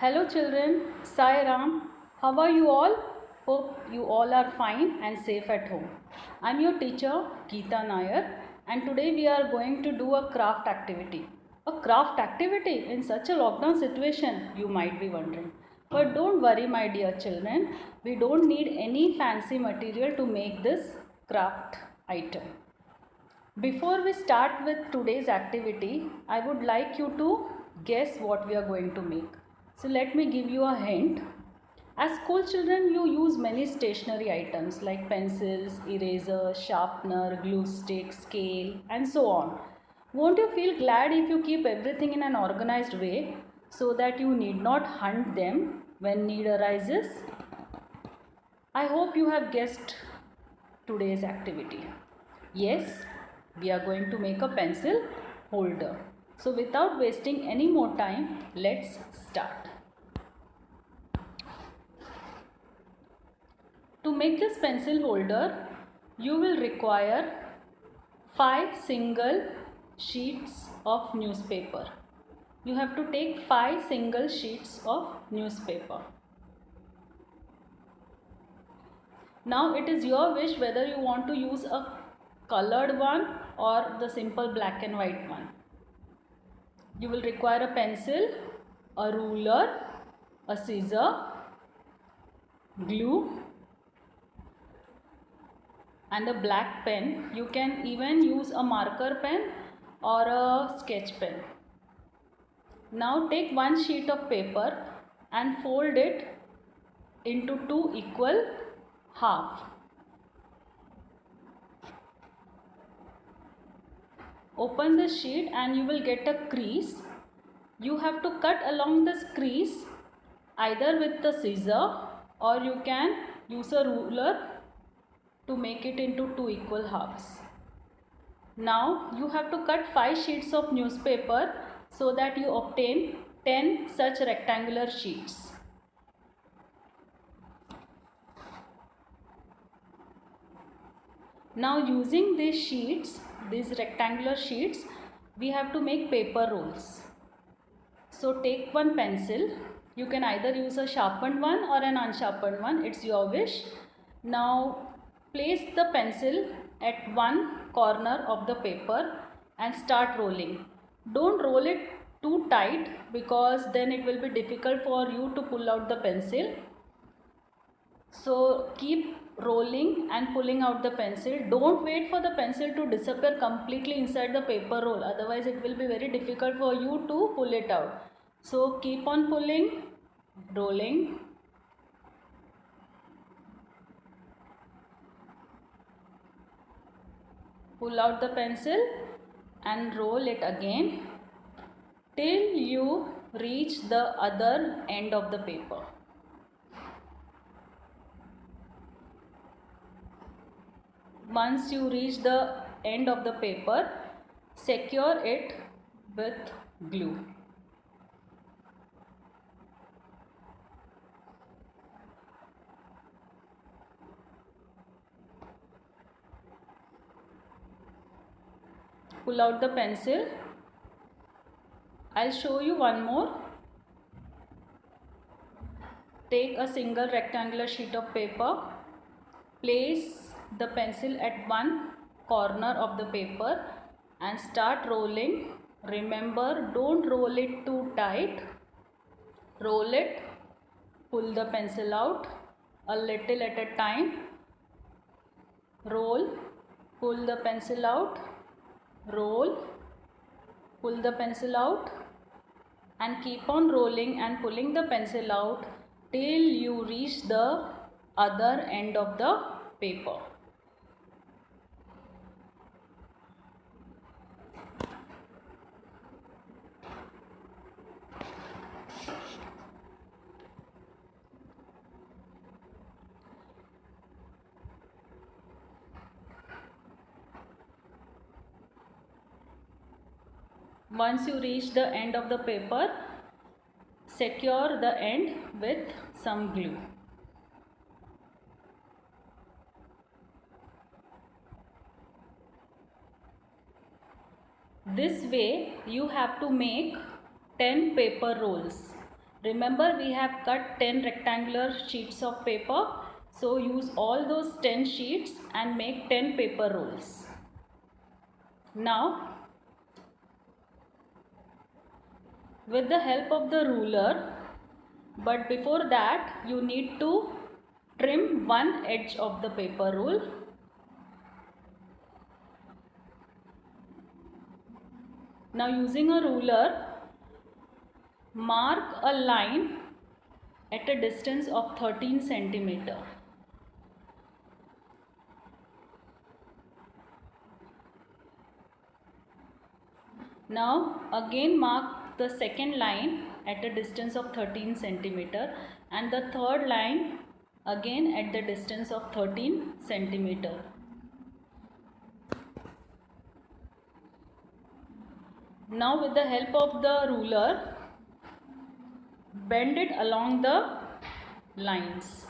Hello children, Sai Ram. How are you all? Hope you all are fine and safe at home. I am your teacher Geeta Nair and today we are going to do a craft activity. A craft activity in such a lockdown situation, you might be wondering. But don't worry my dear children, we don't need any fancy material to make this craft item. Before we start with today's activity, I would like you to guess what we are going to make. So let me give you a hint. As school children, you use many stationery items like pencils, eraser, sharpener, glue stick, scale, and so on. Won't you feel glad if you keep everything in an organized way so that you need not hunt them when need arises? I hope you have guessed today's activity. Yes, we are going to make a pencil holder. So without wasting any more time, let's start. To make this pencil holder, you will require 5 single sheets of newspaper. You have to take 5 single sheets of newspaper. Now it is your wish whether you want to use a colored one or the simple black and white one. You will require a pencil, a ruler, a scissor, glue and a black pen. You can even use a marker pen or a sketch pen. Now take one sheet of paper and fold it into 2 equal halves. Open the sheet and you will get a crease. You have to cut along this crease either with the scissor or you can use a ruler to make it into 2 equal halves. Now you have to cut 5 sheets of newspaper so that you obtain 10 such rectangular sheets. Now using these rectangular sheets, we have to make paper rolls. So take one pencil. You can either use a sharpened one or an unsharpened one. It's your wish. Now place the pencil at one corner of the paper and start rolling. Don't roll it too tight because then it will be difficult for you to pull out the pencil. So keep rolling and pulling out the pencil. Don't wait for the pencil to disappear completely inside the paper roll. Otherwise it will be very difficult for you to pull it out. So keep on pulling, rolling. Pull out the pencil and roll it again till you reach the other end of the paper. Once you reach the end of the paper, secure it with glue. Pull out the pencil. I'll show you one more. Take a single rectangular sheet of paper. Place the pencil at one corner of the paper and start rolling. Remember, don't roll it too tight. Roll it, pull the pencil out a little at a time. Roll, pull the pencil out, roll, pull the pencil out and keep on rolling and pulling the pencil out till you reach the other end of the paper. Once you reach the end of the paper, secure the end with some glue. This way you have to make 10 paper rolls. Remember, we have cut 10 rectangular sheets of paper. So use all those 10 sheets and make 10 paper rolls. Now, with the help of the ruler, but before that you need to trim one edge of the paper roll. Now using a ruler, mark a line at a distance of 13 centimeter. Now again mark the second line at a distance of 13 centimeter and the third line again at the distance of 13 centimeter. Now with the help of the ruler, bend it along the lines.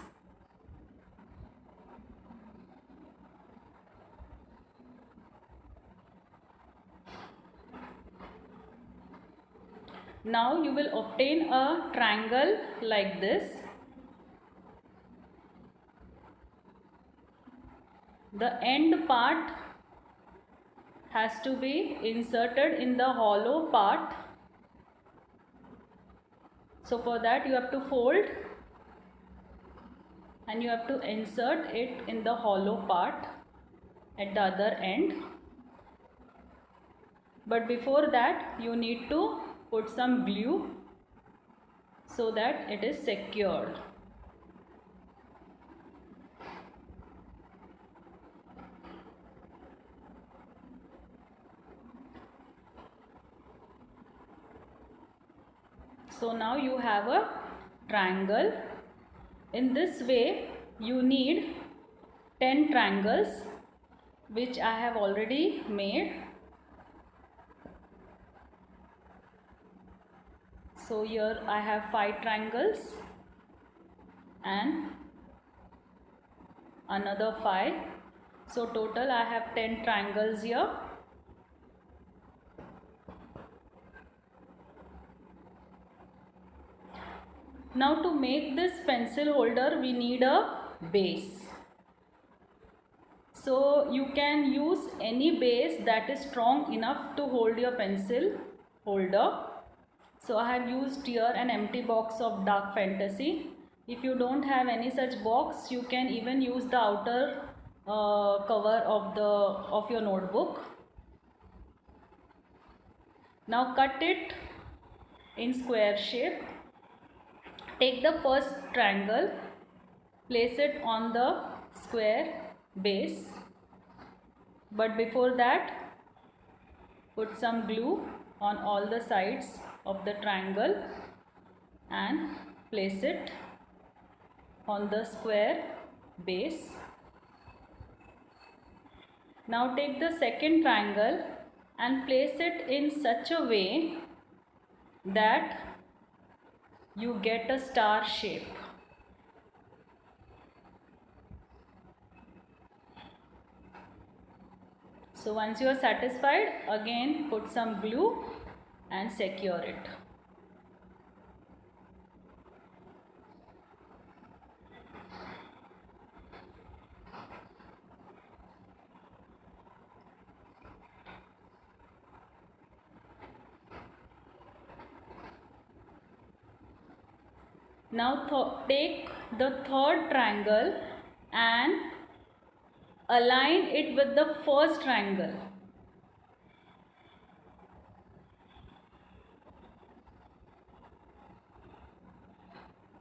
Now you will obtain a triangle like this. The end part has to be inserted in the hollow part. So for that you have to fold and you have to insert it in the hollow part at the other end. But before that you need to put some glue so that it is secured. So now you have a triangle. In this way you need 10 triangles, which I have already made. So here I have 5 triangles and another 5. So total I have 10 triangles here. Now to make this pencil holder we need a base. So you can use any base that is strong enough to hold your pencil holder. So I have used here an empty box of Dark Fantasy. If you don't have any such box, you can even use the outer cover of your notebook. Now cut it in square shape. Take the first triangle, place it on the square base, but before that put some glue on all the sides of the triangle and place it on the square base. Now take the second triangle and place it in such a way that you get a star shape. So once you are satisfied, again put some glue and secure it. Now take the third triangle and align it with the first triangle.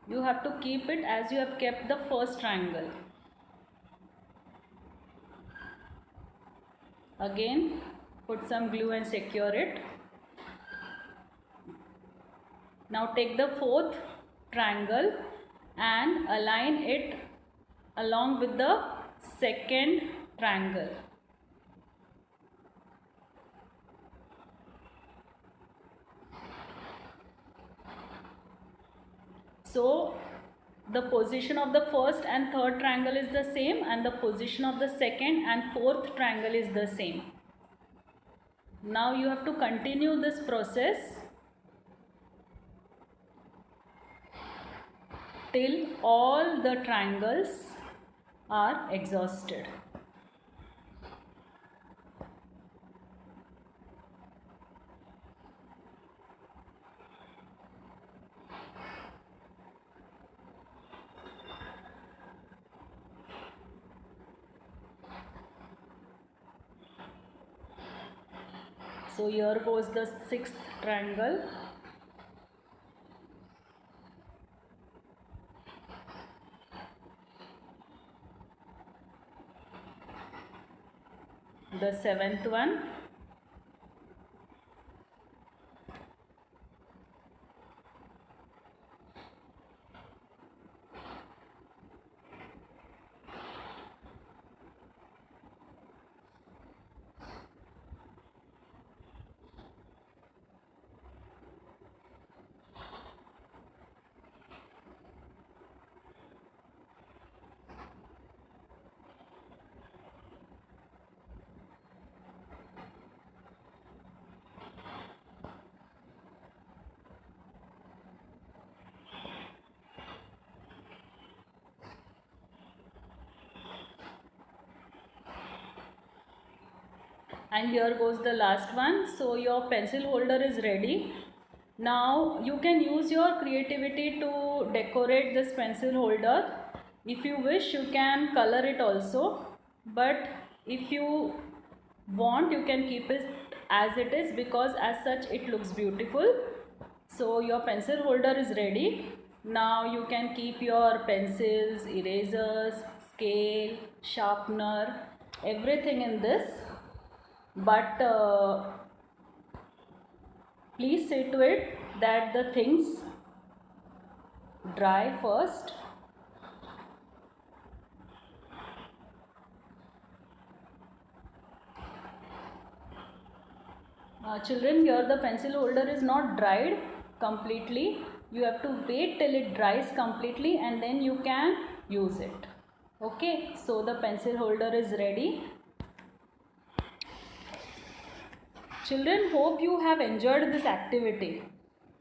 You have to keep it as you have kept the first triangle. Again put some glue and secure it. Now take the fourth triangle and align it along with the second triangle. So the position of the first and third triangle is the same and the position of the second and fourth triangle is the same. Now you have to continue this process till all the triangles are exhausted. So here goes the sixth triangle. The seventh one. And here goes the last one. So your pencil holder is ready. Now you can use your creativity to decorate this pencil holder. If you wish, you can color it also, but if you want, you can keep it as it is, because as such it looks beautiful. So your pencil holder is ready. Now you can keep your pencils, erasers, scale, sharpener, everything in this. But please see to it that the things dry first. Children, here the pencil holder is not dried completely. You have to wait till it dries completely and then you can use it. Okay, so the pencil holder is ready. Children, hope you have enjoyed this activity.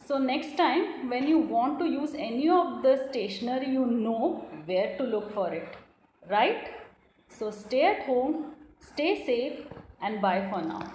So next time when you want to use any of the stationery, you know where to look for it, right? So stay at home, stay safe, and bye for now.